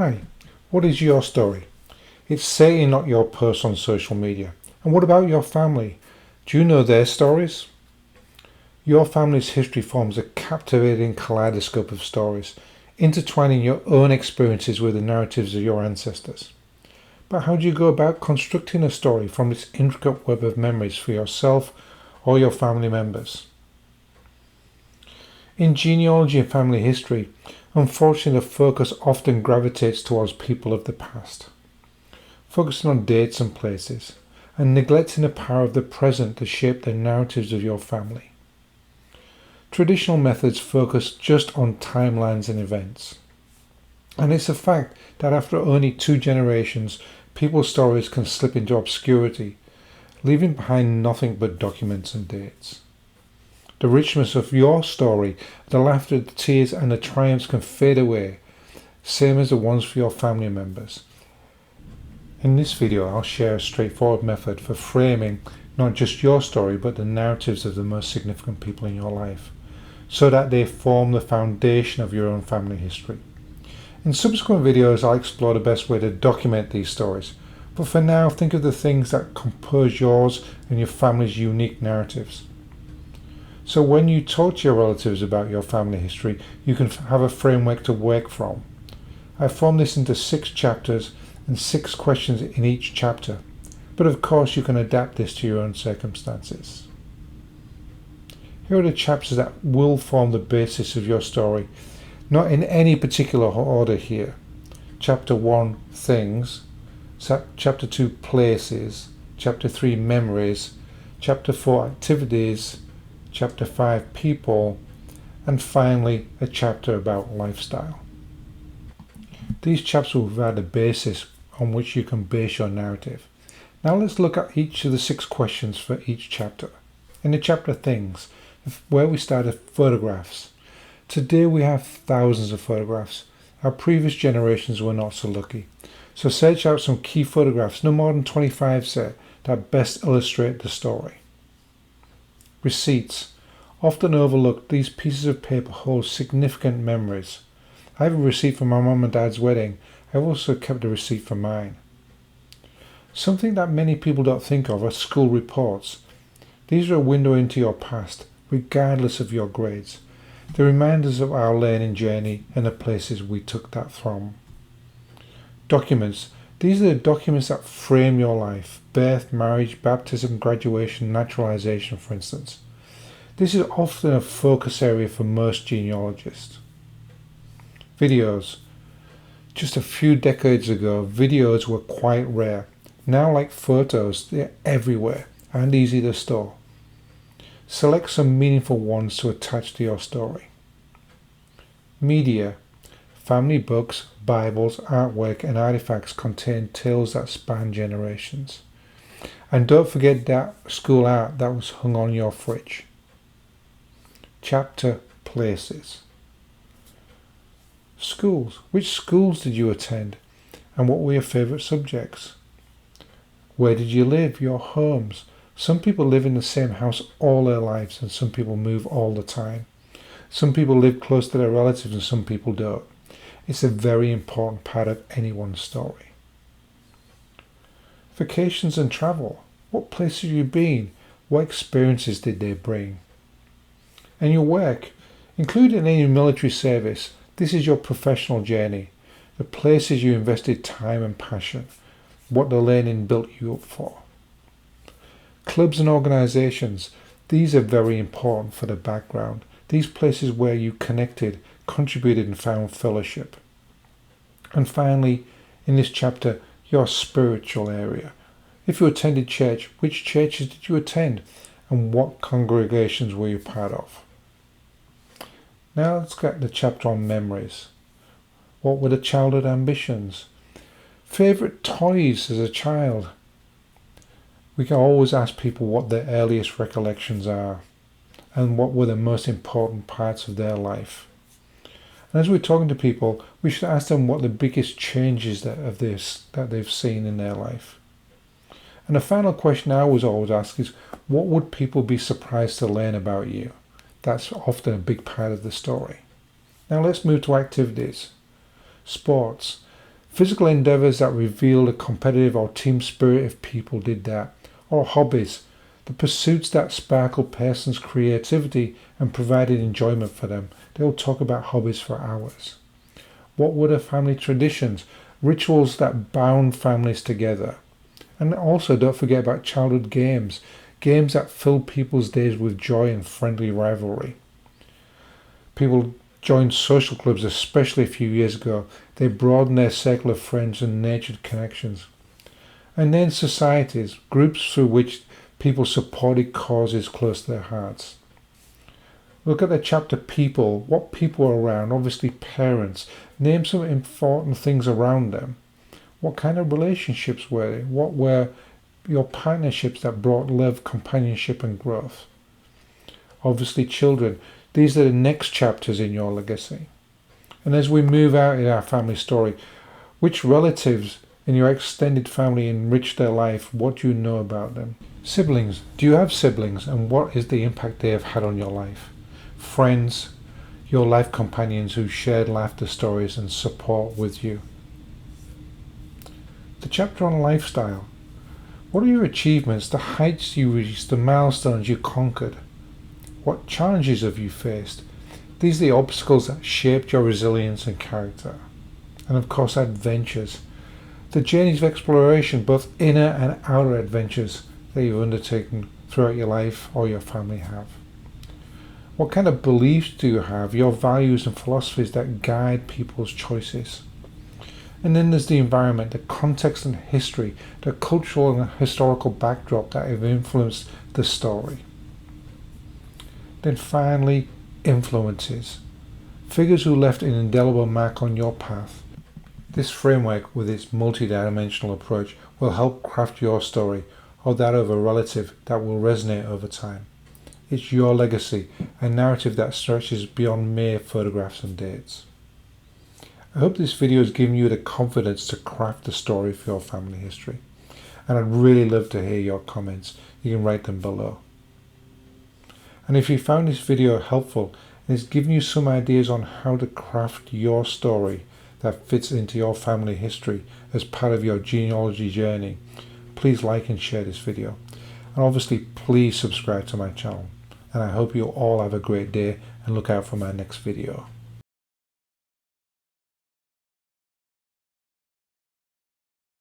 Hi, what is your story? It's certainly not your post on social media. And what about your family? Do you know their stories? Your family's history forms a captivating kaleidoscope of stories, intertwining your own experiences with the narratives of your ancestors. But how do you go about constructing a story from this intricate web of memories for yourself or your family members? In genealogy and family history, unfortunately the focus often gravitates towards people of the past, focusing on dates and places, and neglecting the power of the present to shape the narratives of your family. Traditional methods focus just on timelines and events. And it's a fact that after only 2 generations, people's stories can slip into obscurity, leaving behind nothing but documents and dates. The richness of your story, the laughter, the tears and the triumphs can fade away, same as the ones for your family members. In this video, I'll share a straightforward method for framing not just your story but the narratives of the most significant people in your life, so that they form the foundation of your own family history. In subsequent videos, I'll explore the best way to document these stories, but for now, think of the things that compose yours and your family's unique narratives. So when you talk to your relatives about your family history, you can have a framework to work from. I've formed this into 6 chapters and 6 questions in each chapter, but of course you can adapt this to your own circumstances. Here are the chapters that will form the basis of your story, not in any particular order here. Chapter 1, Things. Chapter 2, Places. Chapter 3, Memories. Chapter 4, Activities. Chapter 5, People. And finally, a chapter about lifestyle. These chapters will provide a basis on which you can base your narrative. Now let's look at each of the 6 questions for each chapter. In the chapter Things, where we started photographs. Today we have thousands of photographs. Our previous generations were not so lucky. So search out some key photographs, no more than 25 say, that best illustrate the story. Receipts. Often overlooked, these pieces of paper hold significant memories. I have a receipt for my mum and dad's wedding. I've also kept a receipt for mine. Something that many people don't think of are school reports. These are a window into your past, regardless of your grades. They remind us of our learning journey and the places we took that from. Documents. These are the documents that frame your life. Birth, marriage, baptism, graduation, naturalization, for instance. This is often a focus area for most genealogists. Videos. Just a few decades ago, videos were quite rare. Now, like photos, they're everywhere and easy to store. Select some meaningful ones to attach to your story. Media. Family books, Bibles, artwork and artifacts contain tales that span generations. And don't forget that school art that was hung on your fridge. Chapter Places. Schools. Which schools did you attend? And what were your favourite subjects? Where did you live? Your homes. Some people live in the same house all their lives and some people move all the time. Some people live close to their relatives and some people don't. It's a very important part of anyone's story. Vacations and travel. What places have you been? What experiences did they bring? And your work. Including any military service, this is your professional journey. The places you invested time and passion. What the learning built you up for. Clubs and organisations. These are very important for the background. These places where you connected, contributed and found fellowship. And finally, in this chapter, your spiritual area. If you attended church, which churches did you attend and what congregations were you part of? Now let's get the chapter on memories. What were the childhood ambitions? Favourite toys as a child? We can always ask people what their earliest recollections are and what were the most important parts of their life. And as we're talking to people, we should ask them what the biggest changes that they've seen in their life. And the final question I always ask is, what would people be surprised to learn about you? That's often a big part of the story. Now let's move to activities. Sports. Physical endeavours that revealed a competitive or team spirit if people did that. Or hobbies, the pursuits that sparkled a person's creativity and provided enjoyment for them. They'll talk about hobbies for hours. What were the family traditions? Rituals that bound families together. And also don't forget about childhood games. Games that filled people's days with joy and friendly rivalry. People joined social clubs, especially a few years ago. They broadened their circle of friends and nurtured connections. And then societies, groups through which people supported causes close to their hearts. Look at the chapter people, what people were around, obviously parents. Name some important things around them. What kind of relationships were they? What were your partnerships that brought love, companionship and growth? Obviously children. These are the next chapters in your legacy. And as we move out in our family story, which relatives in your extended family enrich their life? What do you know about them? Siblings. Do you have siblings, and what is the impact they have had on your life? Friends, your life companions who shared laughter stories and support with you. The chapter on lifestyle. What are your achievements, the heights you reached, the milestones you conquered? What challenges have you faced? These are the obstacles that shaped your resilience and character. And of course, adventures. The journeys of exploration, both inner and outer adventures that you've undertaken throughout your life or your family have. What kind of beliefs do you have, your values and philosophies that guide people's choices? And then there's the environment, the context and history, the cultural and historical backdrop that have influenced the story. Then finally, influences. Figures who left an indelible mark on your path. This framework, with its multi-dimensional approach, will help craft your story or that of a relative that will resonate over time. It's your legacy, a narrative that stretches beyond mere photographs and dates. I hope this video has given you the confidence to craft a story for your family history. And I'd really love to hear your comments. You can write them below. And if you found this video helpful and it's given you some ideas on how to craft your story that fits into your family history as part of your genealogy journey, please like and share this video. And obviously please subscribe to my channel. And I hope you all have a great day and look out for my next video.